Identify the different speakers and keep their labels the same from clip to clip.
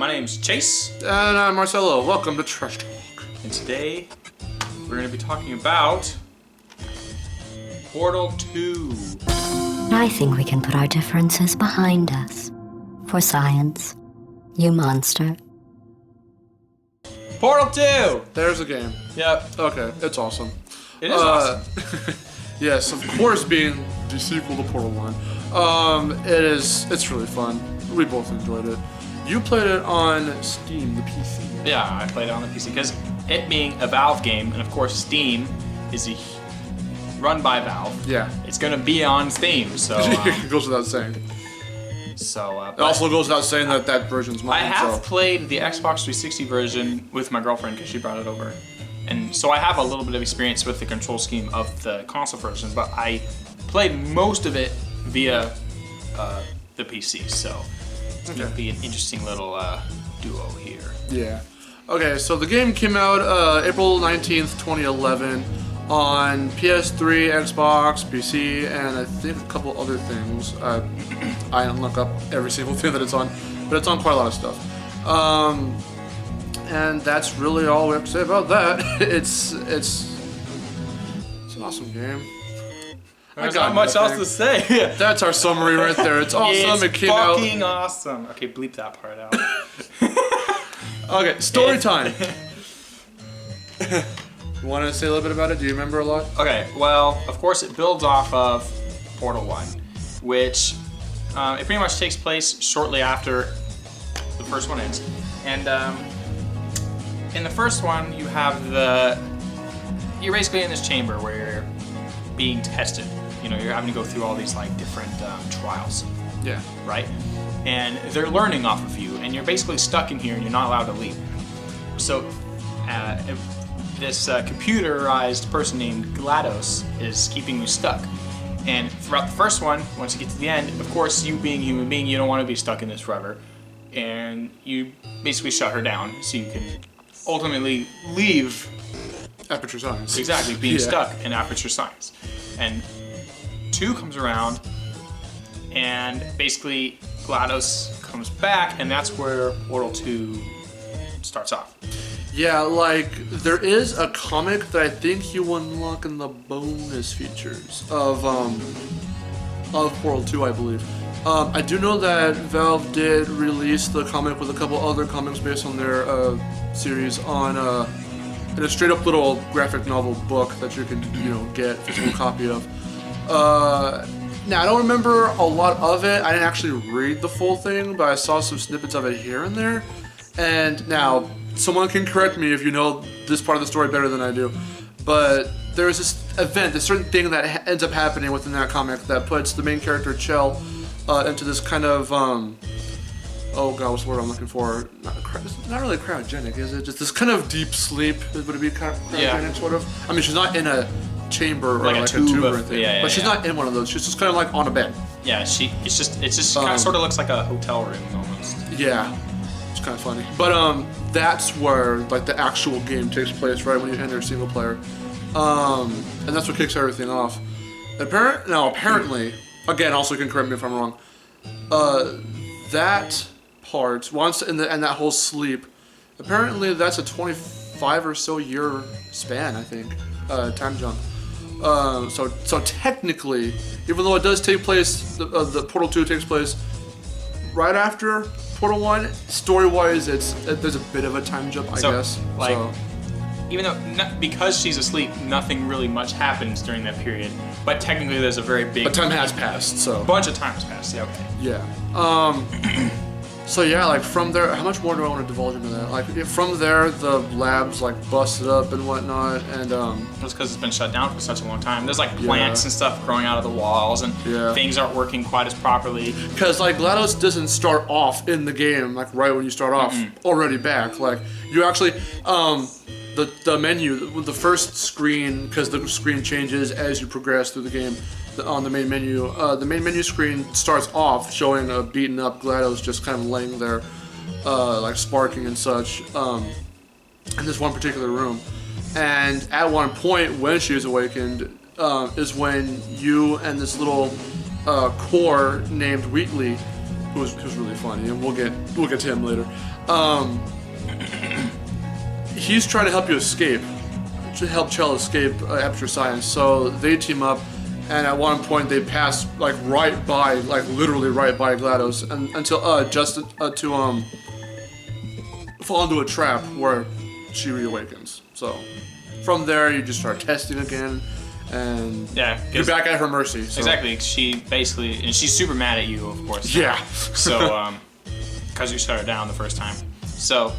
Speaker 1: my name's Chase.
Speaker 2: And I'm Marcelo. Welcome to Trash Talk.
Speaker 1: And today, we're going to be talking about Portal 2.
Speaker 3: I think we can put our differences behind us. For science. You monster.
Speaker 1: Portal 2!
Speaker 2: There's a game.
Speaker 1: Yep.
Speaker 2: Okay, it's awesome.
Speaker 1: It is awesome.
Speaker 2: Yes, of course, being the sequel to Portal 1. It's really fun. We both enjoyed it. You played it on Steam, the PC.
Speaker 1: Yeah, I played it on the PC because it being a Valve game, and of course Steam is run by Valve.
Speaker 2: Yeah.
Speaker 1: It's going to be on Steam, so...
Speaker 2: It goes without saying. It also goes without saying that version's mine.
Speaker 1: I have played the Xbox 360 version with my girlfriend because she brought it over. And so I have a little bit of experience with the control scheme of the console version, but I played most of it via the PC, so it's going to be an interesting little duo here.
Speaker 2: Yeah. Okay, so the game came out April 19th, 2011 on PS3, Xbox, PC, and I think a couple other things. I didn't look up every single thing that it's on, but it's on quite a lot of stuff. And that's really all we have to say about that. It's an awesome game.
Speaker 1: There's not much else to say.
Speaker 2: That's our summary right there. It's awesome.
Speaker 1: It's fucking awesome. Okay, bleep that part out.
Speaker 2: Okay, story time. You want to say a little bit about it? Do you remember a lot?
Speaker 1: Okay, well, of course it builds off of Portal 1, which it pretty much takes place shortly after the first one ends. And in the first one, you're basically in this chamber where you're being tested. You know, you're having to go through all these like different trials.
Speaker 2: Yeah.
Speaker 1: Right? And they're learning off of you, and you're basically stuck in here and you're not allowed to leave. So this computerized person named GLaDOS is keeping you stuck. And throughout the first one, once you get to the end, of course, you being a human being, you don't want to be stuck in this forever. And you basically shut her down so you can ultimately leave
Speaker 2: Aperture Science.
Speaker 1: Exactly, being stuck in Aperture Science. And 2 comes around, and basically GLaDOS comes back, and that's where Portal 2 starts off.
Speaker 2: Yeah, like, there is a comic that I think you unlock in the bonus features of Portal 2, I believe. I do know that Valve did release the comic with a couple other comics based on their series in a straight-up little graphic novel book that you can, get a physical copy of. Now, I don't remember a lot of it. I didn't actually read the full thing, but I saw some snippets of it here and there. And now, someone can correct me if you know this part of the story better than I do, but there's this event, this certain thing that ends up happening within that comic that puts the main character, Chell, into this kind of, oh god, what's the word I'm looking for? Not really cryogenic, is it? Just this kind of deep sleep, would it be kind of cryogenic, sort of? I mean, she's not in a chamber or like a tube or anything, but she's not in one of those, she's just kind of like on a bed.
Speaker 1: Yeah, it just kind of sort of looks like a hotel room almost.
Speaker 2: Yeah. Kind of funny, but that's where like the actual game takes place, right when you enter single player, and that's what kicks everything off. Apparently, again, also you can correct me if I'm wrong. That part, once in that whole sleep, apparently that's a 25 or so year span, I think, time jump. So technically, even though it does take place, the Portal 2 takes place right after Portal 1, story-wise, there's a bit of a time jump, I guess.
Speaker 1: Even though, because she's asleep, nothing really much happens during that period. But technically, there's a very big...
Speaker 2: But time has passed, so...
Speaker 1: A bunch of time has passed, yeah, okay.
Speaker 2: Yeah. So yeah, like from there, how much more do I want to divulge into that? Like from there, the lab's like busted up and whatnot, and
Speaker 1: It's because it's been shut down for such a long time. There's like plants and stuff growing out of the walls, and things aren't working quite as properly.
Speaker 2: Because like GLaDOS doesn't start off in the game like right when you start off already back. Like you actually the menu, the first screen, because the screen changes as you progress through the game. On the main menu screen starts off showing a beaten up GLaDOS just kind of laying there, like sparking and such, in this one particular room. And at one point when she is awakened, is when you and this little core named Wheatley, who's really funny, and we'll get to him later. he's trying to help you escape, to help Chell escape Aperture Science. So they team up, and at one point they pass like right by, like literally right by GLaDOS, and until to fall into a trap where she reawakens. So from there you just start testing again, and you're back at her mercy. So.
Speaker 1: Exactly. She basically, and she's super mad at you, of course.
Speaker 2: Yeah.
Speaker 1: So because you shut her down the first time. So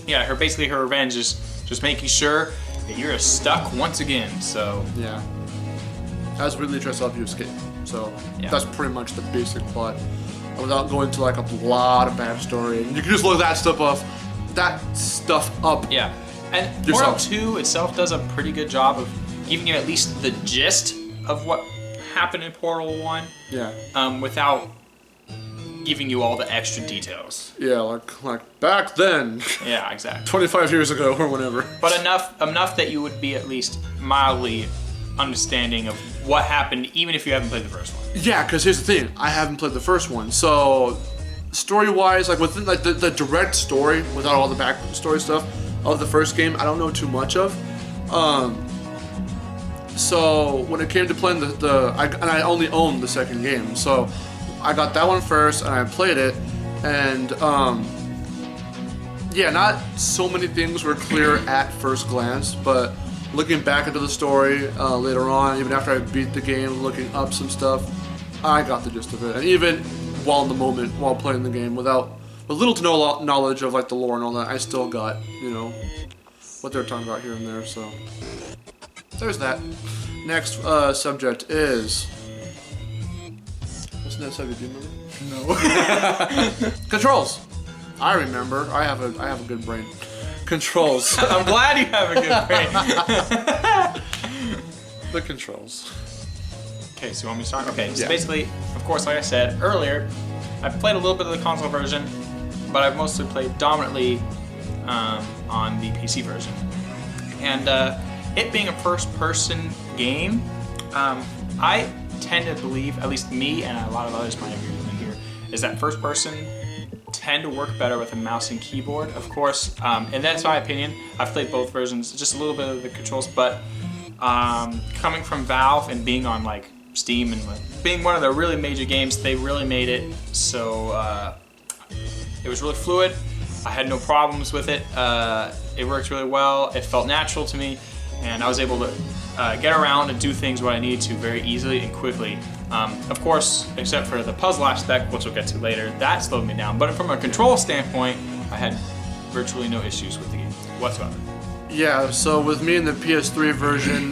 Speaker 1: yeah, her revenge is just making sure that you're stuck once again. So
Speaker 2: yeah. As Ridley tries to help you escape. So that's pretty much the basic plot. Without going to like a lot of backstory. You can just look that stuff up.
Speaker 1: Yeah. And
Speaker 2: yourself.
Speaker 1: Portal 2 itself does a pretty good job of giving you at least the gist of what happened in Portal 1.
Speaker 2: Yeah.
Speaker 1: Without giving you all the extra details.
Speaker 2: Yeah, like back then.
Speaker 1: Yeah, exactly.
Speaker 2: 25 years ago or whatever.
Speaker 1: But enough that you would be at least mildly understanding of what happened, even if you haven't played the first one.
Speaker 2: Yeah, because here's the thing, I haven't played the first one, so story-wise, like within like the direct story, without all the backstory stuff of the first game, I don't know too much of. So when it came to playing I only owned the second game, so I got that one first and I played it, and yeah, not so many things were clear at first glance, but looking back into the story later on, even after I beat the game, looking up some stuff, I got the gist of it. And even while in the moment, while playing the game, with little to no knowledge of like the lore and all that, I still got, what they're talking about here and there. So there's that. Next subject is, what's the next subject? Do you remember?
Speaker 1: No.
Speaker 2: Controls. I remember. I have a good brain. Controls.
Speaker 1: I'm glad you have a good brain.
Speaker 2: The controls.
Speaker 1: Okay, so you want me to start? Okay, so basically, of course, like I said earlier, I've played a little bit of the console version, but I've mostly played dominantly on the PC version. And it being a first-person game, I tend to believe, at least me and a lot of others might agree with me here, is that first-person tend to work better with a mouse and keyboard, of course, and that's my opinion. I've played both versions, just a little bit of the controls, but coming from Valve and being on like Steam and being one of the really major games, they really made it so it was really fluid. I had no problems with it. It worked really well. It felt natural to me, and I was able to get around and do things what I needed to very easily and quickly. Of course, except for the puzzle aspect, which we'll get to later, that slowed me down. But from a control standpoint, I had virtually no issues with the game whatsoever.
Speaker 2: Yeah, so with me in the PS3 version,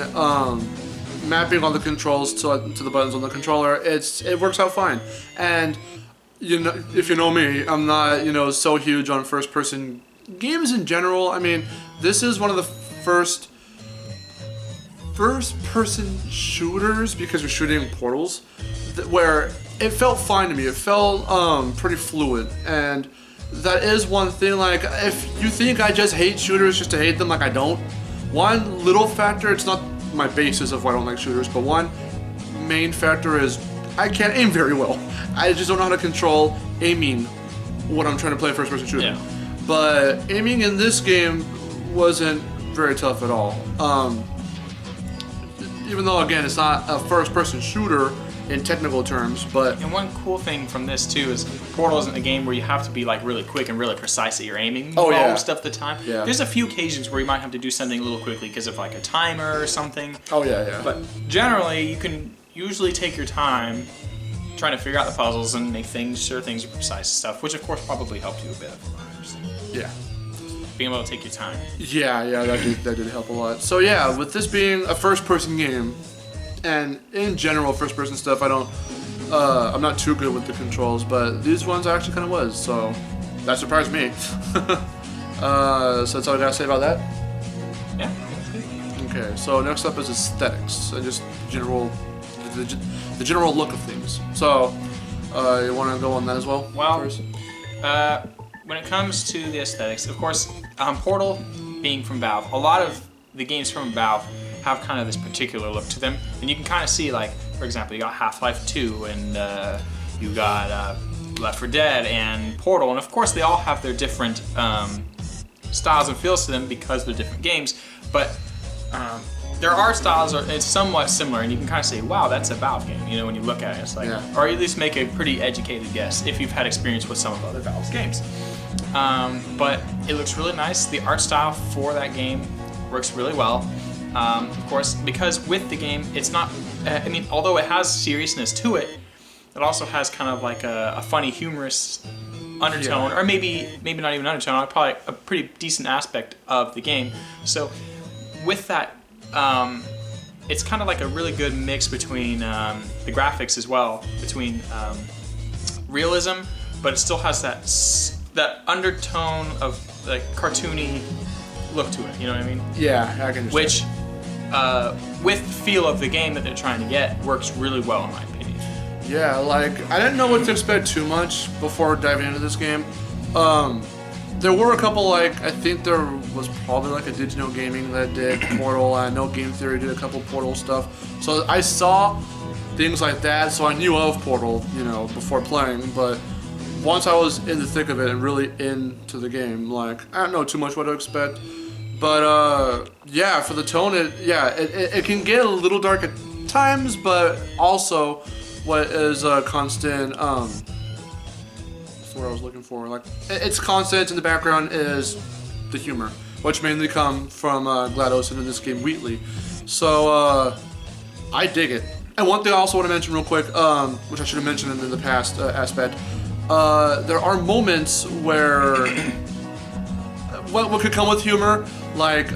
Speaker 2: mapping all the controls to the buttons on the controller, it works out fine. And if you know me, I'm not so huge on first-person games in general. I mean, this is one of the first-person shooters, because you're shooting portals, where it felt fine to me. It felt pretty fluid, and that is one thing. Like, if you think I just hate shooters just to hate them, like I don't. One little factor, it's not my basis of why I don't like shooters, but one main factor is I can't aim very well. I just don't know how to control aiming when I'm trying to play a first-person shooter.
Speaker 1: Yeah.
Speaker 2: But aiming in this game wasn't very tough at all. Even though, again, it's not a first-person shooter in technical terms, but...
Speaker 1: And one cool thing from this, too, is Portal isn't a game where you have to be, like, really quick and really precise at your aiming most of the time.
Speaker 2: Yeah.
Speaker 1: There's a few occasions where you might have to do something a little quickly because of, like, a timer or something.
Speaker 2: Oh, yeah.
Speaker 1: But generally, you can usually take your time trying to figure out the puzzles and make sure things are precise and stuff, which, of course, probably helped you a bit, from what I understand.
Speaker 2: Yeah.
Speaker 1: Being able to take your time.
Speaker 2: Yeah, that did help a lot. So yeah, with this being a first-person game, and in general first-person stuff, I'm not too good with the controls, but these ones I actually kind of was, so that surprised me. So that's all I gotta say about that.
Speaker 1: Yeah.
Speaker 2: Okay, so next up is aesthetics, and just the general look of things. So, you want to go on that as well?
Speaker 1: Well,
Speaker 2: first?
Speaker 1: When it comes to the aesthetics, of course, Portal being from Valve, a lot of the games from Valve have kind of this particular look to them, and you can kind of see, like, for example, you got Half-Life 2, and you got Left 4 Dead and Portal, and of course they all have their different styles and feels to them because they're different games, but their art styles are somewhat similar, and you can kind of say, wow, that's a Valve game, you know, when you look at it. It's like, or at least make a pretty educated guess if you've had experience with some of other Valve's games. But it looks really nice. The art style for that game works really well. Of course, because with the game, it's not, I mean, although it has seriousness to it, it also has kind of like a funny, humorous undertone, or maybe not even undertone, probably a pretty decent aspect of the game. So with that, it's kind of like a really good mix between the graphics as well, between realism, but it still has that undertone of like cartoony look to it. You know what I mean?
Speaker 2: Yeah, I can understand.
Speaker 1: Which, with the feel of the game that they're trying to get, works really well in my opinion.
Speaker 2: Yeah, like I didn't know what to expect too much before diving into this game. There were a couple, like, I think there was probably like a Digital Gaming that did Portal. I know Game Theory did a couple Portal stuff. So I saw things like that, so I knew of Portal, you know, before playing. But once I was in the thick of it and really into the game, like, I don't know too much what to expect. But yeah, for the tone, it can get a little dark at times, but also what is a constant, what I was looking for. Like, it's constant in the background is the humor, which mainly come from GLaDOS and in this game Wheatley. So I dig it. And one thing I also want to mention real quick, which I should have mentioned in the past aspect, there are moments where what could come with humor, like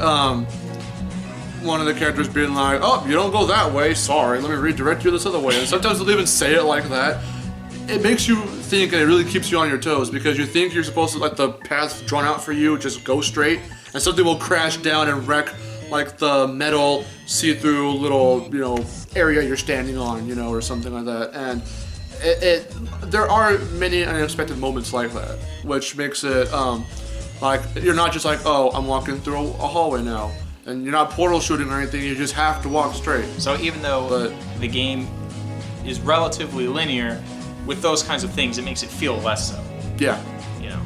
Speaker 2: one of the characters being like, "Oh, you don't go that way. Sorry, let me redirect you this other way." And sometimes they'll even say it like that. It makes you think, and it really keeps you on your toes, because you think you're supposed to let the path drawn out for you just go straight, and something will crash down and wreck like the metal see-through little, you know, area you're standing on, you know, or something like that. And there are many unexpected moments like that, which makes it like you're not just like, oh, I'm walking through a hallway now, and you're not portal shooting or anything. You just have to walk straight.
Speaker 1: So even though the game is relatively linear, with those kinds of things, it makes it feel less so.
Speaker 2: Yeah.
Speaker 1: You know.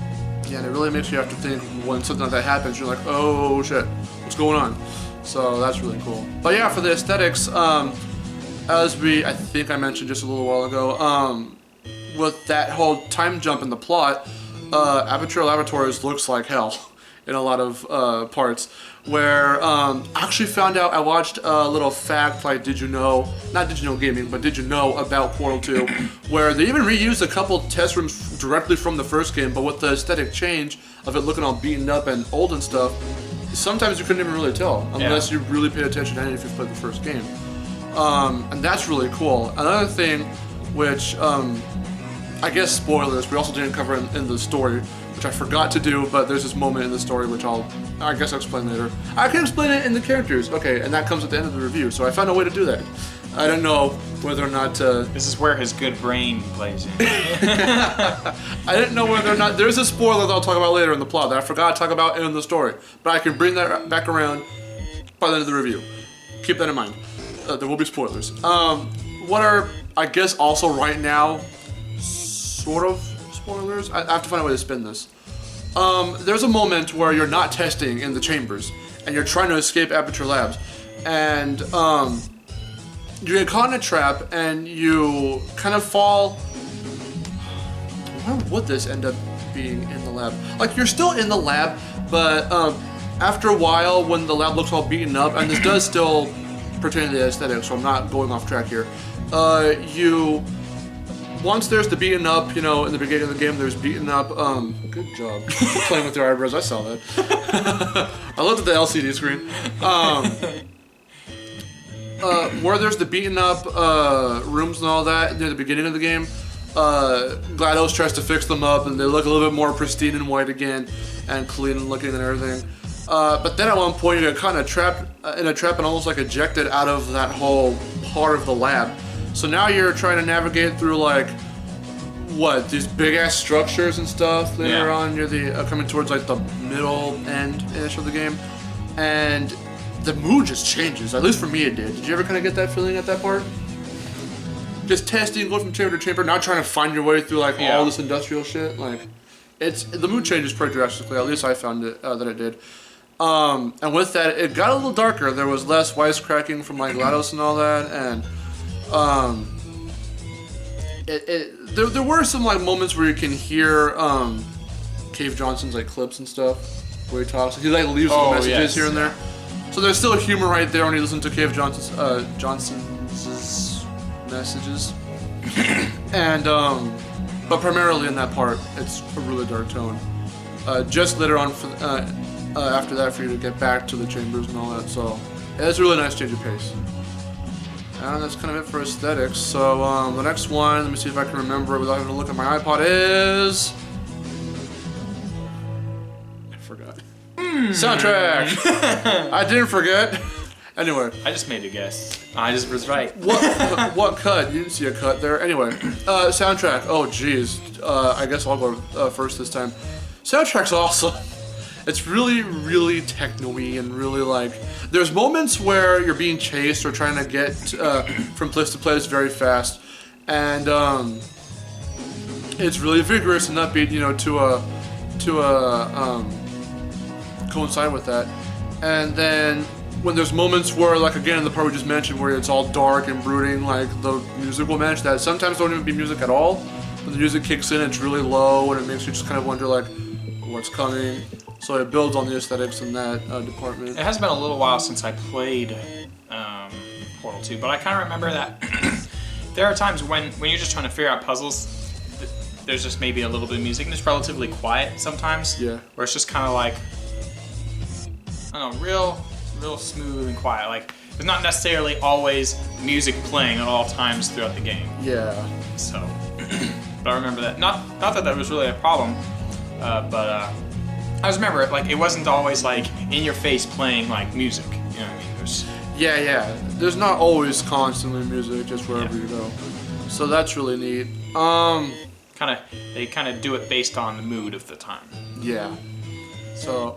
Speaker 2: Yeah, and it really makes you have to think when something like that happens. You're like, oh shit, what's going on? So that's really cool. But yeah, for the aesthetics, as I think I mentioned just a little while ago, with that whole time jump in the plot, Aperture Laboratories looks like hell in a lot of parts. Where I actually found out, I watched a little fact, like Did You Know, not Did You Know Gaming, but Did You Know about Portal 2, where they even reused a couple test rooms directly from the first game, but with the aesthetic change of it looking all beaten up and old and stuff, sometimes you couldn't even really tell, unless you really paid attention to it if you played the first game. And that's really cool. Another thing, which, I guess spoilers, we also didn't cover in the story, which I forgot to do, but there's this moment in the story which I guess I'll explain later. I can explain it in the characters, okay, and that comes at the end of the review, so I found a way to do that. I don't know whether or not
Speaker 1: This is where his good brain plays in.
Speaker 2: I didn't know whether or not... There's a spoiler that I'll talk about later in the plot that I forgot to talk about in the story, but I can bring that back around by the end of the review. Keep that in mind. There will be spoilers. What are, I guess, also right now, sort of spoilers? I have to find a way to spin this. There's a moment where you're not testing in the chambers, and you're trying to escape Aperture Labs, and you get caught in a trap, and you kind of fall... Where would this end up being in the lab? Like, you're still in the lab, but after a while, when the lab looks all beaten up, and this does still pertain to the aesthetic, so I'm not going off track here, once there's the beaten up, you know, in the beginning of the game, there's beaten up, good job playing with your eyebrows, I saw that. I looked at the LCD screen. Where there's the beaten up rooms and all that near the beginning of the game, GLaDOS tries to fix them up and they look a little bit more pristine and white again and clean and looking and everything. But then at one point you get kind of trapped in a trap and almost like ejected out of that whole part of the lab. So now you're trying to navigate through like, what, these big ass structures and stuff later on near the, coming towards like the middle end-ish of the game. And the mood just changes, at least for me it did. Did you ever kind of get that feeling at that part? just testing, going from chamber to chamber, not trying to find your way through like all this industrial shit. Like, the mood changes pretty drastically. At least I found it that it did. And with that, it got a little darker. There was less wisecracking from like GLaDOS and all that, and there were some like moments where you can hear Cave Johnson's like clips and stuff where he talks. He like leaves little messages here and there. So there's still humor right there when you listen to Cave Johnson's messages. And but primarily in that part, it's a really dark tone. Just later on, after that, for you to get back to the chambers and all that. So it's a really nice change of pace. And that's kind of it for aesthetics. So the next one, let me see if I can remember it without having to look at my iPod, is... I forgot. Soundtrack! I didn't forget. Anyway.
Speaker 1: I just made a guess. I just was right.
Speaker 2: What cut? You didn't see a cut there. Anyway, soundtrack. Oh, jeez. I guess I'll go first this time. Soundtrack's awesome. It's really, really techno-y and really like... There's moments where you're being chased or trying to get from place to place very fast. And it's really vigorous and upbeat, you know, to coincide with that. And then when there's moments where, like again, in the part we just mentioned, where it's all dark and brooding, like the music will match that. Sometimes don't even be music at all. When the music kicks in, it's really low and it makes you just kind of wonder, like, what's coming. So it builds on the aesthetics in that department.
Speaker 1: It has been a little while since I played Portal 2, but I kind of remember that there are times when you're just trying to figure out puzzles, there's just maybe a little bit of music, and it's relatively quiet sometimes.
Speaker 2: Yeah.
Speaker 1: Where it's just kind of like, I don't know, real smooth and quiet. Like, there's not necessarily always music playing at all times throughout the game.
Speaker 2: Yeah.
Speaker 1: So, but I remember that. Not that was really a problem, but I just remember it, like, it wasn't always like in your face playing like music. You know what I mean?
Speaker 2: Yeah. There's not always constantly music just wherever you go. So that's really neat.
Speaker 1: They kind of do it based on the mood of the time.
Speaker 2: Yeah. So,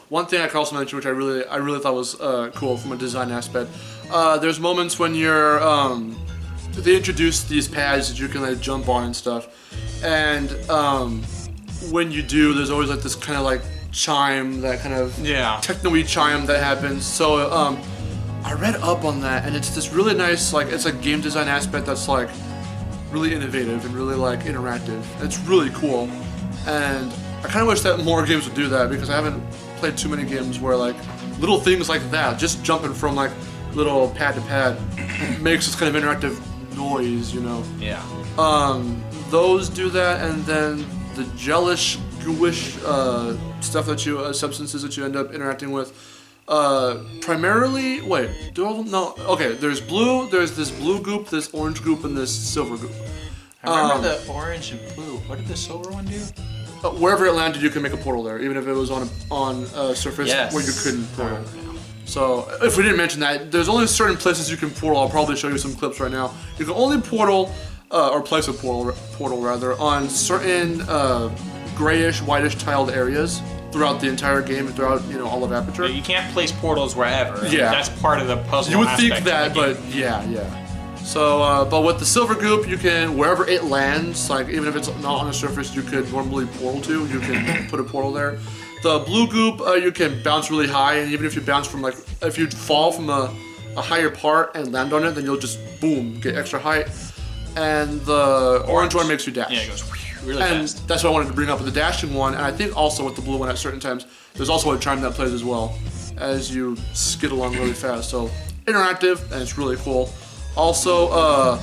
Speaker 2: one thing I could also mention, which I really thought was cool from a design aspect. There's moments when you're they introduce these pads that you can like jump on and stuff, and when you do, there's always like this kind of like chime, that kind of techno-y chime that happens. So I read up on that, and it's this really nice, like, it's a game design aspect that's like really innovative and really like interactive. It's really cool, and I kind of wish that more games would do that, because I haven't played too many games where like little things like that, just jumping from like little pad to pad, makes this kind of interactive noise, you know.
Speaker 1: Yeah.
Speaker 2: Those do that, and then the gelish, gooish stuff that you, substances that you end up interacting with, primarily, wait, do all of them? No, okay, there's this blue goop, this orange goop, and this silver goop.
Speaker 1: I remember the orange and blue. What did the silver one do?
Speaker 2: Wherever it landed, you can make a portal there, even if it was on a surface where you couldn't portal. So, if we didn't mention that, there's only certain places you can portal. I'll probably show you some clips right now. You can only portal, or place a portal rather, on certain grayish, whitish tiled areas throughout the entire game and throughout, you know, all of Aperture.
Speaker 1: You can't place portals wherever.
Speaker 2: Yeah.
Speaker 1: That's part of the puzzle.
Speaker 2: You would think that, but yeah. So, but with the silver goop, you can, wherever it lands, like even if it's not on a surface you could normally portal to, you can put a portal there. The blue goop, you can bounce really high, and even if you bounce from like, if you fall from a higher part and land on it, then you'll just, boom, get extra height. And the orange one makes you dash.
Speaker 1: Yeah, it goes really fast.
Speaker 2: And that's what I wanted to bring up with the dashing one, and I think also with the blue one at certain times, there's also a chime that plays as well, as you skid along really fast. So, interactive, and it's really cool. Also,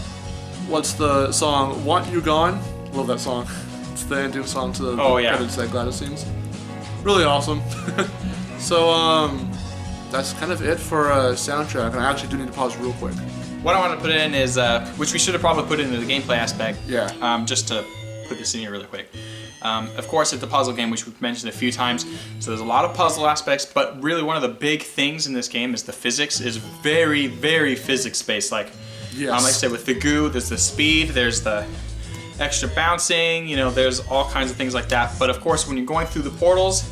Speaker 2: what's the song, Want You Gone? Love that song. It's the ending song to the credits that GLaDOS sings. Really awesome. So, that's kind of it for soundtrack, and I actually do need to pause real quick.
Speaker 1: What I want to put in is, which we should have probably put into the gameplay aspect.
Speaker 2: Yeah.
Speaker 1: Just to put this in here really quick. Of course, it's a puzzle game, which we've mentioned a few times. So there's a lot of puzzle aspects, but really one of the big things in this game is the physics is very, very physics-based. Like, like I said, with the goo, there's the speed, there's the extra bouncing, you know, there's all kinds of things like that. But of course, when you're going through the portals,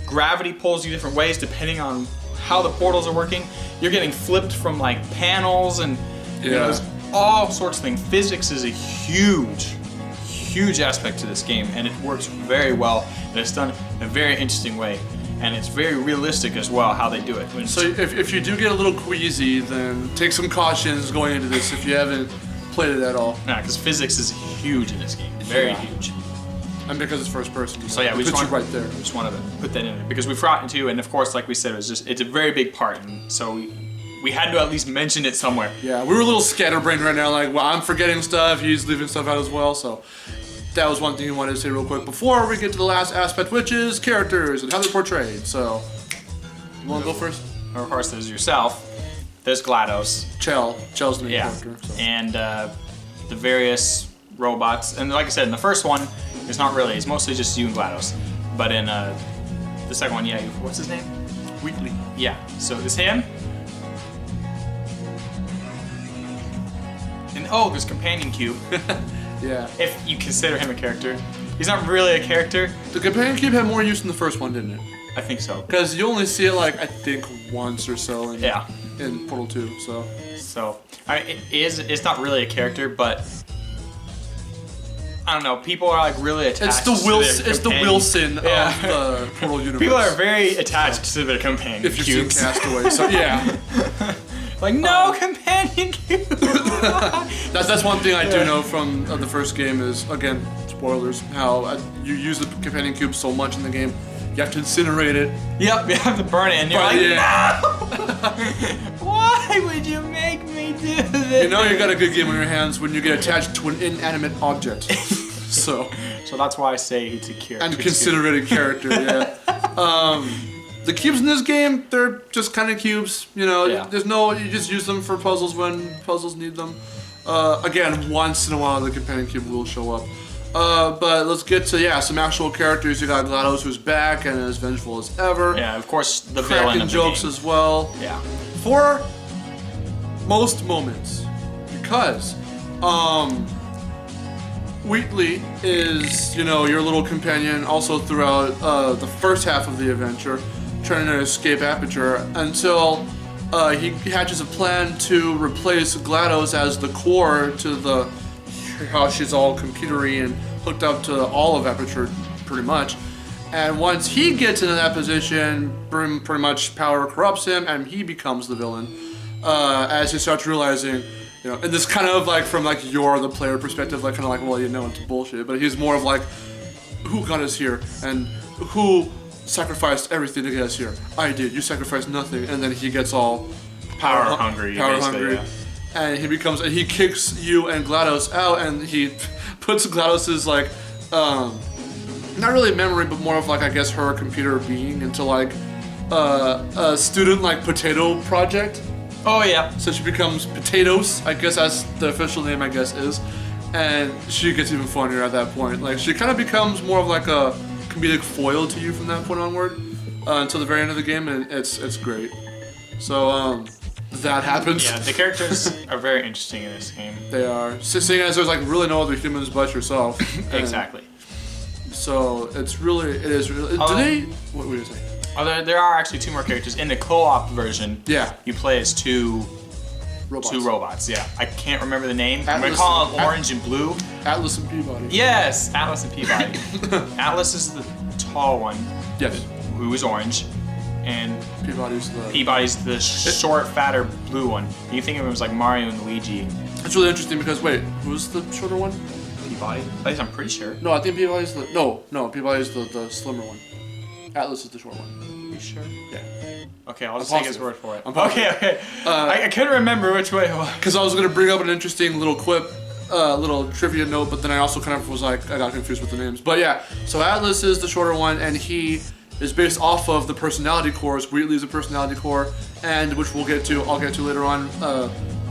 Speaker 1: gravity pulls you different ways depending on how the portals are working. You're getting flipped from like panels, and you know, all sorts of things. Physics is a huge aspect to this game, and it works very well, and it's done in a very interesting way, and it's very realistic as well how they do it.
Speaker 2: So if you do get a little queasy, then take some cautions going into this if you haven't played it at all.
Speaker 1: Yeah, because physics is huge in this game, very huge.
Speaker 2: And because it's first person,
Speaker 1: so yeah, we
Speaker 2: puts
Speaker 1: just
Speaker 2: you right there.
Speaker 1: We just wanted to put that in there because we forgot to, and of course, like we said, it's a very big part, and so we had to at least mention it somewhere.
Speaker 2: Yeah, we were a little scatterbrained right now, like, well, I'm forgetting stuff, he's leaving stuff out as well, so that was one thing we wanted to say real quick before we get to the last aspect, which is characters and how they're portrayed. So, you want to go first?
Speaker 1: Of course, there's yourself, there's GLaDOS.
Speaker 2: Chell's the main
Speaker 1: Yeah,
Speaker 2: character. So.
Speaker 1: and the various robots, and like I said, in the first one, it's not really, it's mostly just you and GLaDOS. But in the second one, yeah, what's his name?
Speaker 2: Wheatley.
Speaker 1: Yeah, so it's him. And oh, there's Companion Cube.
Speaker 2: Yeah.
Speaker 1: If you consider him a character. He's not really a character.
Speaker 2: The Companion Cube had more use in the first one, didn't it?
Speaker 1: I think so.
Speaker 2: Because you only see it, like, I think once or so in Portal 2, so.
Speaker 1: So, it's not really a character, but I don't know, people are like really attached
Speaker 2: It's the Wilson,
Speaker 1: to their
Speaker 2: it's the
Speaker 1: companion.
Speaker 2: Wilson of the Portal universe.
Speaker 1: People are very attached to their companion
Speaker 2: if you've
Speaker 1: cubes.
Speaker 2: seen Castaway, so yeah.
Speaker 1: Like, no companion cube!
Speaker 2: That's one thing I do know from the first game is, again, spoilers, how you use the companion cube so much in the game, you have to incinerate it.
Speaker 1: Yep, you have to burn it, and you're
Speaker 2: But
Speaker 1: like,
Speaker 2: yeah.
Speaker 1: no! Why would you make me do this?
Speaker 2: You know you got a good game on your hands when you get attached to an inanimate object. So
Speaker 1: that's why I say he's a character.
Speaker 2: and consider it a character, yeah. The cubes in this game, they're just kind of cubes, you know, there's no, you just use them for puzzles when puzzles need them. Again, once in a while the companion cube will show up. But let's get to, some actual characters. You got GLaDOS, who's back and as vengeful as ever.
Speaker 1: Yeah, of course, the villain
Speaker 2: Cracking
Speaker 1: of the
Speaker 2: jokes
Speaker 1: game.
Speaker 2: as well.
Speaker 1: Yeah.
Speaker 2: For most moments. Because, Wheatley is, your little companion also throughout the first half of the adventure, trying to escape Aperture until he hatches a plan to replace GLaDOS as the core to how she's all computery and hooked up to all of Aperture, pretty much. And once he gets into that position, pretty much power corrupts him, and he becomes the villain. As he starts realizing, and this kind of like from like the player perspective, like kind of like, well, it's bullshit. But he's more of like, who got us here, and who sacrificed everything to get us here? I did. You sacrificed nothing. And then he gets all
Speaker 1: power hungry.
Speaker 2: Yeah. And he kicks you and GLaDOS out, and he puts GLaDOS's like, not really memory, but more of like, I guess, her computer being into like a student like potato project.
Speaker 1: Oh yeah.
Speaker 2: So she becomes Potatoes, I guess that's the official name, I guess is. And she gets even funnier at that point. Like, she kind of becomes more of like a comedic foil to you from that point onward until the very end of the game, and it's great. So that happens.
Speaker 1: Yeah, the characters are very interesting in this game.
Speaker 2: They are. Seeing as there's like really no other humans but yourself.
Speaker 1: Exactly.
Speaker 2: So it is really. What were you saying?
Speaker 1: There are actually two more characters in the co-op version.
Speaker 2: Yeah.
Speaker 1: You play as two robots. Yeah. I can't remember the name. I'm gonna call them Orange and Blue.
Speaker 2: Atlas and Peabody.
Speaker 1: Yes, Atlas and Peabody. Atlas is the tall one.
Speaker 2: Yes.
Speaker 1: Who is orange, and
Speaker 2: Peabody's
Speaker 1: the short, fatter blue one. You think of him as like Mario and Luigi.
Speaker 2: It's really interesting because wait, who's the shorter one?
Speaker 1: Peabody. At least I'm pretty sure.
Speaker 2: No, I think Peabody's Peabody's the slimmer one. Atlas is the short one.
Speaker 1: You sure?
Speaker 2: Yeah.
Speaker 1: Okay, I'll just take his word for it.
Speaker 2: Okay.
Speaker 1: I couldn't remember which way it was.
Speaker 2: Because I was gonna bring up an interesting little quip, little trivia note, but then I also kind of was like, I got confused with the names. But yeah, so Atlas is the shorter one, and he is based off of the personality cores. Wheatley's a personality core, and which I'll get to later on,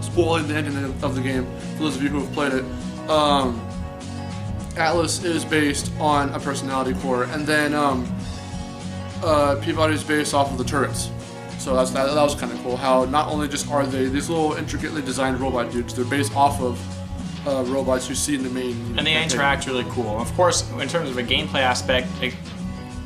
Speaker 2: spoiling the ending of the game for those of you who have played it. Atlas is based on a personality core, and then Peabody's based off of the turrets. So that was kind of cool. How not only just are they these little intricately designed robot dudes, they're based off of robots you see in the main.
Speaker 1: And they interact really cool. Of course, in terms of a gameplay aspect,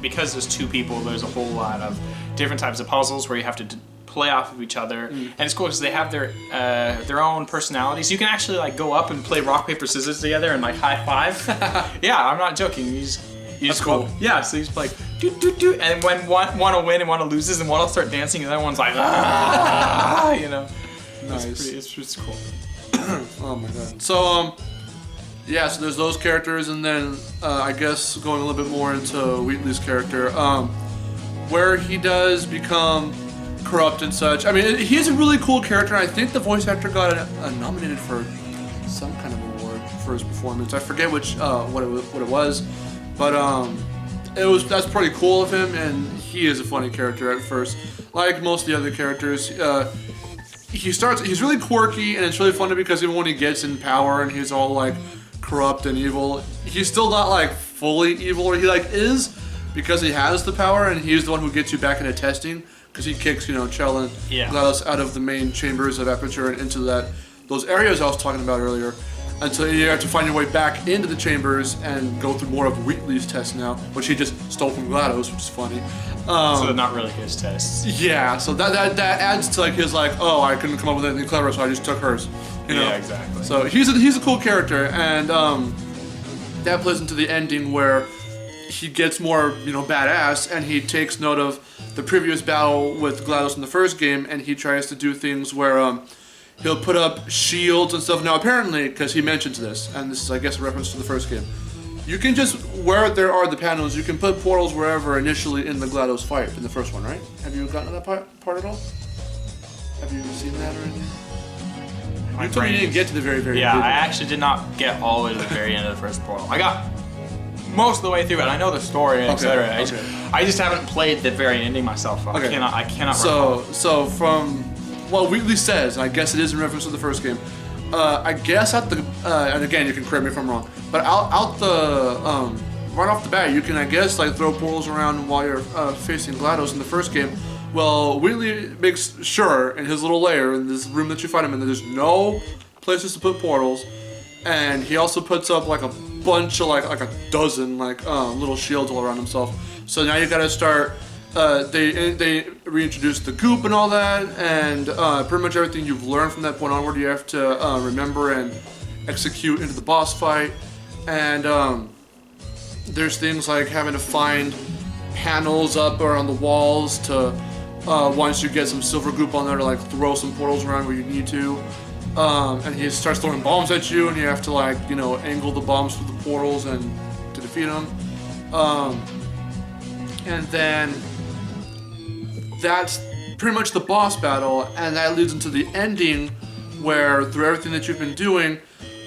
Speaker 1: because there's two people, there's a whole lot of different types of puzzles where you have to play off of each other, and it's cool because they have their own personalities. You can actually like go up and play rock paper scissors together and like high five. Yeah, I'm not joking. You just
Speaker 2: cool.
Speaker 1: go, yeah. So you just like do do do, and when one will win and one will loses, and one will start dancing, and the other one's like you know.
Speaker 2: Nice.
Speaker 1: It's just cool.
Speaker 2: Oh my god. So yeah, so there's those characters, and then I guess going a little bit more into Wheatley's character, where he does become corrupt and such. I mean, he's a really cool character. I think the voice actor got nominated for some kind of award for his performance. I forget which what it was, but that's pretty cool of him, and he is a funny character at first. Like most of the other characters, he's really quirky, and it's really funny because even when he gets in power and he's all like corrupt and evil, he's still not like fully evil, or he like is, because he has the power, and he's the one who gets you back into testing, because he kicks, Chell and GLaDOS out of the main chambers of Aperture and into those areas I was talking about earlier. And so you have to find your way back into the chambers and go through more of Wheatley's tests now, which he just stole from GLaDOS, which is funny.
Speaker 1: So they're not really his tests.
Speaker 2: Yeah, so that adds to like his like, oh, I couldn't come up with anything clever, so I just took hers.
Speaker 1: Yeah, exactly.
Speaker 2: So he's a cool character, and that plays into the ending where he gets more, badass, and he takes note of the previous battle with GLaDOS in the first game, and he tries to do things where he'll put up shields and stuff. Now, apparently, because he mentions this, and this is, I guess, a reference to the first game, you can just, where there are the panels, you can put portals wherever initially in the GLaDOS fight, in the first one, right? Have you gotten to that part at all? Have you seen that or anything? You told me you didn't get to the very
Speaker 1: Yeah,
Speaker 2: beginning.
Speaker 1: I actually did not get all the way to the very end of the first portal. I got most of the way through it. I know the story and etc. I just haven't played the very ending myself. I cannot.
Speaker 2: So from what Wheatley says, I guess it is in reference to the first game. I guess at the and again, you can correct me if I'm wrong, but out the right off the bat, you can, I guess, like throw portals around while you're facing GLaDOS in the first game. Well, Wheatley makes sure in his little lair, in this room that you find him in, that there's no places to put portals, and he also puts up like a bunch of like a dozen little shields all around himself. So now you gotta start. They reintroduce the goop and all that, and pretty much everything you've learned from that point onward, you have to remember and execute into the boss fight. And there's things like having to find panels up around the walls to. Once you get some silver goop on there to like throw some portals around where you need to, and he starts throwing bombs at you, and you have to like angle the bombs through the portals and to defeat him, and then that's pretty much the boss battle, and that leads into the ending where through everything that you've been doing,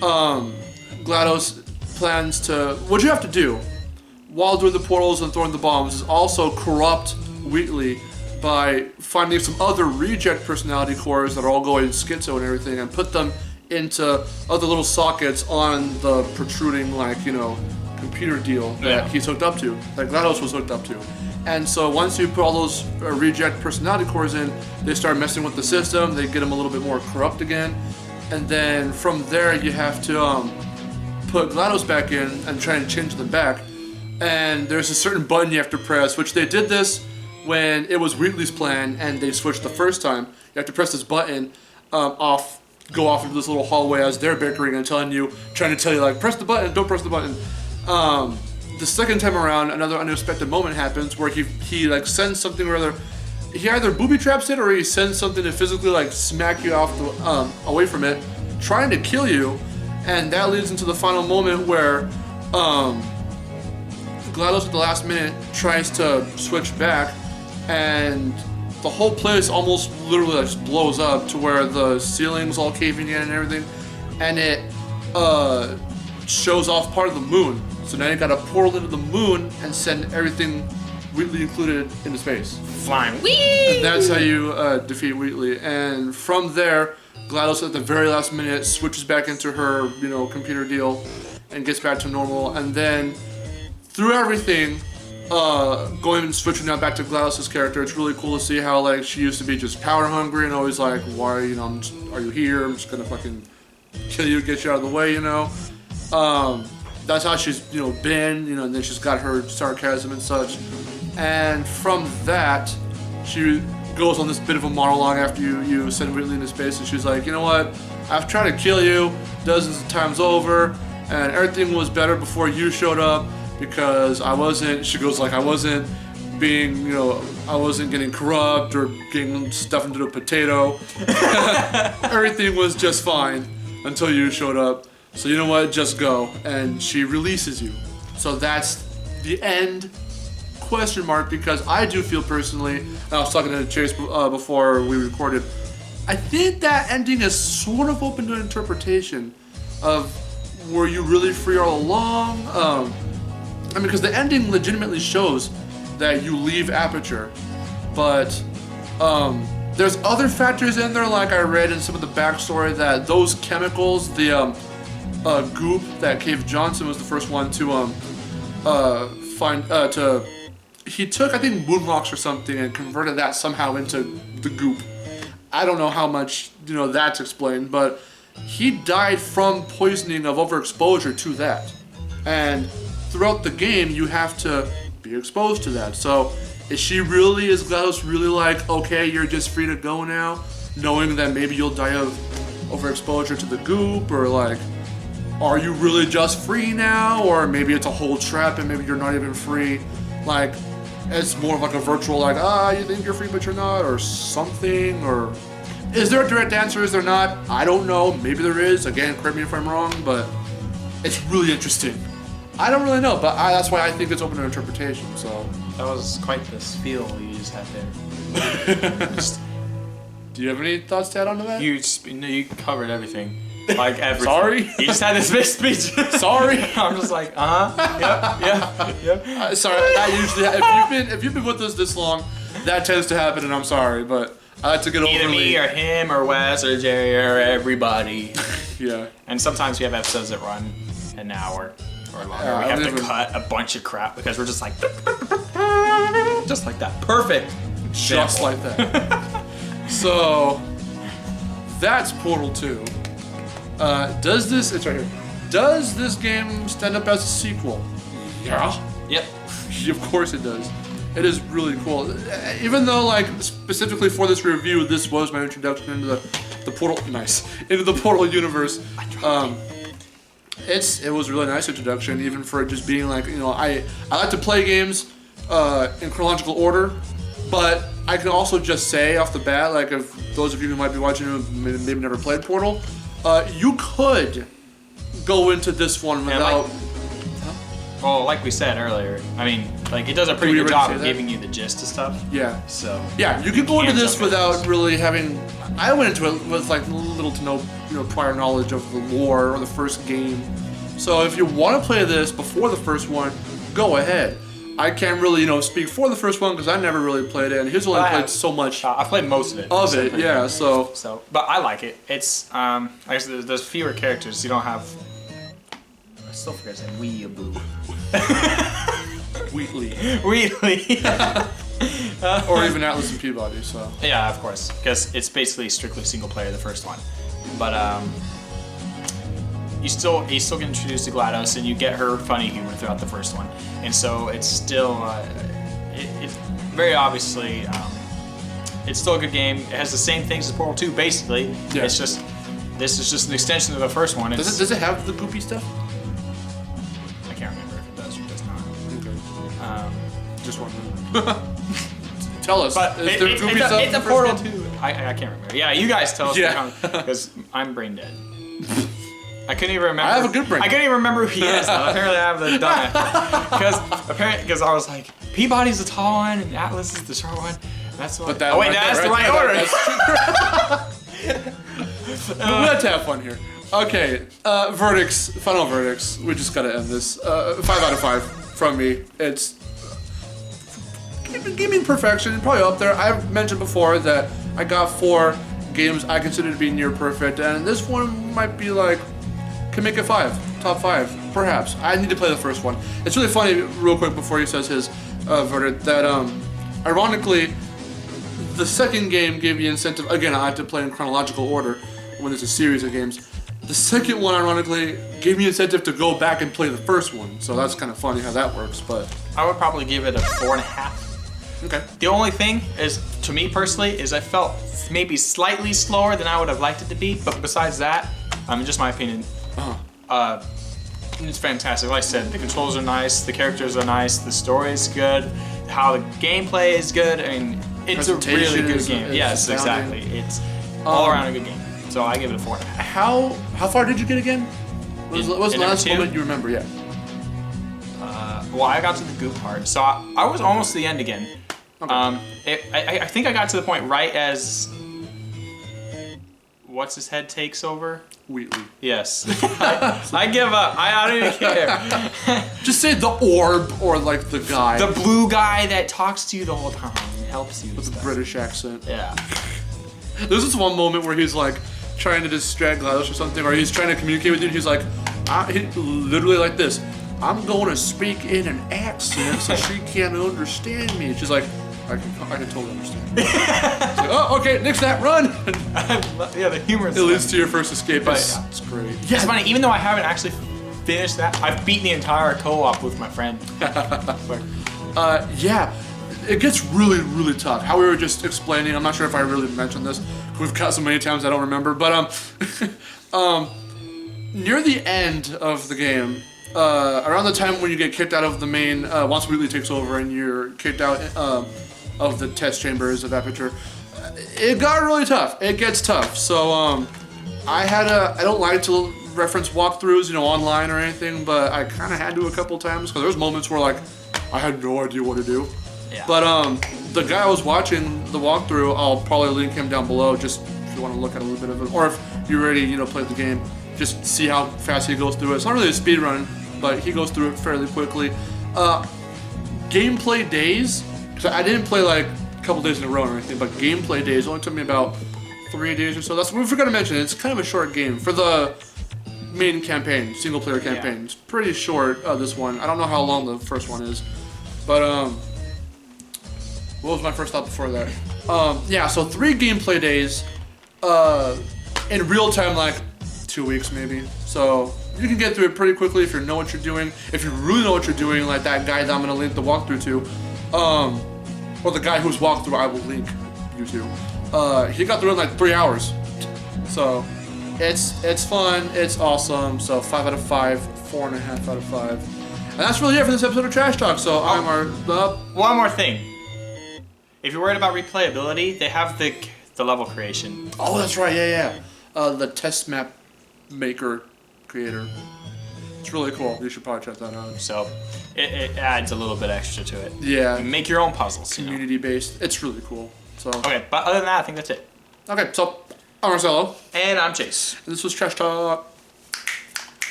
Speaker 2: GLaDOS plans to, what you have to do while doing the portals and throwing the bombs is also corrupt Wheatley by finding some other reject personality cores that are all going schizo and everything, and put them into other little sockets on the protruding computer deal that he's hooked up to, that GLaDOS was hooked up to. And so once you put all those reject personality cores in, they start messing with the system, they get them a little bit more corrupt again, and then from there you have to put GLaDOS back in and try and change them back. And there's a certain button you have to press, which they did this when it was Wheatley's plan and they switched the first time. You have to press this button go off into this little hallway as they're bickering and trying to tell you like, press the button, don't press the button. The second time around, another unexpected moment happens where he like sends something or other. He either booby traps it or he sends something to physically like smack you off away from it, trying to kill you, and that leads into the final moment where GLaDOS at the last minute tries to switch back, and the whole place almost literally just blows up to where the ceiling's all caving in and everything, and it shows off part of the moon. So now you gotta portal into the moon and send everything, Wheatley included, into space.
Speaker 1: Flying. Whee!
Speaker 2: And that's how you defeat Wheatley. And from there, GLaDOS at the very last minute switches back into her, computer deal and gets back to normal. And then through everything, going and switching now back to GLaDOS's character, it's really cool to see how like she used to be just power hungry and always like, why, are you here? I'm just gonna fucking kill you, get you out of the way, That's how she's, been, and then she's got her sarcasm and such. And from that, she goes on this bit of a monologue after you send Whitley into space, and she's like, you know what? I've tried to kill you dozens of times over, and everything was better before you showed up because I wasn't. She goes like, I wasn't being, I wasn't getting corrupt or getting stuff into the potato. Everything was just fine until you showed up. So you know what? Just go. And she releases you. So that's the end. Question mark, because I do feel personally, and I was talking to Chase before we recorded, I think that ending is sort of open to interpretation of were you really free all along? Because the ending legitimately shows that you leave Aperture, but there's other factors in there, like I read in some of the backstory that those chemicals, the goop that Cave Johnson was the first one to he took, I think, moon rocks or something and converted that somehow into the goop. I don't know how much, that's explained, but he died from poisoning of overexposure to that. And throughout the game, you have to be exposed to that. So is Gladys really like, okay, you're just free to go now, knowing that maybe you'll die of overexposure to the goop, or like, are you really just free now? Or maybe it's a whole trap and maybe you're not even free. Like, it's more of like a virtual, like, you think you're free but you're not, or something, or is there a direct answer, is there not? I don't know, maybe there is, again, correct me if I'm wrong, but it's really interesting. I don't really know, but that's why I think it's open to interpretation, so.
Speaker 1: That was quite the spiel you just had there.
Speaker 2: Do you have any thoughts to add on to that?
Speaker 1: You covered everything. Like everything.
Speaker 2: Sorry?
Speaker 1: You just had this big speech.
Speaker 2: Sorry?
Speaker 1: I'm just like, yep.
Speaker 2: Sorry, that usually, if you've been with us this long, that tends to happen, and I'm sorry, but I like to get
Speaker 1: Either me or him or Wes or Jerry or everybody.
Speaker 2: Yeah.
Speaker 1: And sometimes we have episodes that run an hour or longer.
Speaker 2: Yeah,
Speaker 1: we have to cut a bunch of crap because we're just like, just like that. Perfect.
Speaker 2: Just
Speaker 1: example.
Speaker 2: like that. So, that's Portal 2. It's right here. Does this game stand up as a sequel? Yeah.
Speaker 1: Yep.
Speaker 2: Of course it does. It is really cool. Even though, like, specifically for this review, this was my introduction into the Portal. Nice. Into the Portal universe. It was a really nice introduction, even for it just being like, I like to play games in chronological order, but I can also just say off the bat, like, if those of you who might be watching who maybe never played Portal, you could go into this one without.
Speaker 1: Well, like we said earlier, it does a pretty good job of giving you the gist of stuff.
Speaker 2: Yeah.
Speaker 1: So.
Speaker 2: Yeah, you can go into this without really having. I went into it with like little to no, prior knowledge of the lore or the first game. So if you want to play this before the first one, go ahead. I can't really, speak for the first one because I never really played it, and he's only played so much.
Speaker 1: I've played most of it.
Speaker 2: Yeah. So,
Speaker 1: but I like it. It's I guess there's fewer characters. You don't have. I still forget his name. Weeaboo.
Speaker 2: Wheatley. Or even Atlas and Peabody. So.
Speaker 1: Yeah, of course, because it's basically strictly single player, the first one, but you still get introduced to GLaDOS, and you get her funny humor throughout the first one, and so it's still it's very obviously it's still a good game. It has the same things as Portal 2 basically. Yeah. It's just this is just an extension of the first one.
Speaker 2: Does it have the goopy stuff?
Speaker 1: I can't remember if it does or does not.
Speaker 2: Okay. Just wondering. Tell us.
Speaker 1: But
Speaker 2: is there goopy stuff?
Speaker 1: It's a Portal 2. I can't remember. Yeah, you guys tell us. Yeah. Because I'm brain dead. I couldn't even remember.
Speaker 2: I have a good brain.
Speaker 1: I couldn't even remember who he is. Apparently, I have the done it. Because I was like, Peabody's the tall one and Atlas is the short one. That's what. That's the right order.
Speaker 2: We have to have fun here. Okay, final verdicts. We just gotta end this. 5 out of 5 from me. It's gaming perfection, probably up there. I've mentioned before that I got 4 games I consider to be near perfect, and this one might be like, can make it 5, top 5, perhaps. I need to play the first one. It's really funny, real quick before he says his verdict, that ironically, the second game gave me incentive. Again, I have to play in chronological order when it's a series of games. The second one, ironically, gave me incentive to go back and play the first one. So that's kind of funny how that works. But
Speaker 1: I would probably give it a 4.5.
Speaker 2: Okay.
Speaker 1: The only thing is, to me personally, is I felt maybe slightly slower than I would have liked it to be. But besides that, just my opinion, it's fantastic. Like I said, the controls are nice, the characters are nice, the story is good, how the gameplay is good. I mean, it's a really good game. Yes, exactly. It's all around a good game. So I give it a 4.5.
Speaker 2: How far did you get again? What was the last
Speaker 1: number 2?
Speaker 2: moment you remember? Yeah.
Speaker 1: Well, I got to the goop part, so I was almost to the end again. Okay. I think I got to the point right as what's his head takes over.
Speaker 2: Wheatley.
Speaker 1: Yes. I give up. I don't even care.
Speaker 2: Just say the orb or like the guy.
Speaker 1: The blue guy that talks to you the whole time and helps you.
Speaker 2: With a British accent.
Speaker 1: Yeah.
Speaker 2: There's this one moment where he's like trying to distract GLaDOS or something, or he's trying to communicate with you, and he's like, he literally like this. I'm going to speak in an accent so she can't understand me. She's like, I can totally understand. It's like, oh, okay, nix that, run!
Speaker 1: Yeah, the humor is
Speaker 2: It leads to your first escape.
Speaker 1: Yeah.
Speaker 2: It's great.
Speaker 1: Yeah. It's funny, even though I haven't actually finished that, I've beaten the entire co-op with my friend.
Speaker 2: Yeah, it gets really, really tough. How we were just explaining, I'm not sure if I really mentioned this. We've got so many times I don't remember, but near the end of the game, around the time when you get kicked out of the main, once Wheatley takes over and you're kicked out of the test chambers of Aperture, it got really tough. It gets tough. So I don't like to reference walkthroughs, online or anything, but I kind of had to a couple times because there's moments where like I had no idea what to do.
Speaker 1: Yeah.
Speaker 2: But the guy I was watching the walkthrough, I'll probably link him down below just if you want to look at a little bit of it, or if you're ready, play the game, just see how fast he goes through it. It's not really a speed run, but he goes through it fairly quickly. Gameplay days, because I didn't play like a couple days in a row or anything, but gameplay days only took me about 3 days or so. That's what we forgot to mention. It's kind of a short game for the main campaign, single player campaign. Yeah. It's pretty short, this one. I don't know how long the first one is, but what was my first thought before that? Yeah, so 3 gameplay days, in real time, like 2 weeks maybe. So you can get through it pretty quickly if you know what you're doing. If you really know what you're doing, like that guy that I'm gonna link the walkthrough to, or the guy whose walkthrough I will link you to. He got through it in like 3 hours. So it's fun, it's awesome. So 5 out of 5, 4.5 out of 5. And that's really it for this episode of Trash Talk. So I'm
Speaker 1: one more thing. If you're worried about replayability, they have the level creation.
Speaker 2: Oh, that's right. Yeah. The test map maker creator. It's really cool. You should probably check that out.
Speaker 1: So it adds a little bit extra to it.
Speaker 2: Yeah.
Speaker 1: You make your own puzzles.
Speaker 2: Community based. It's really cool. So.
Speaker 1: Okay, but other than that, I think that's it.
Speaker 2: Okay, so I'm Marcelo.
Speaker 1: And I'm Chase.
Speaker 2: And this was Trash Talk.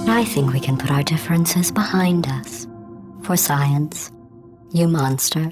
Speaker 3: I think we can put our differences behind us. For science, you monster.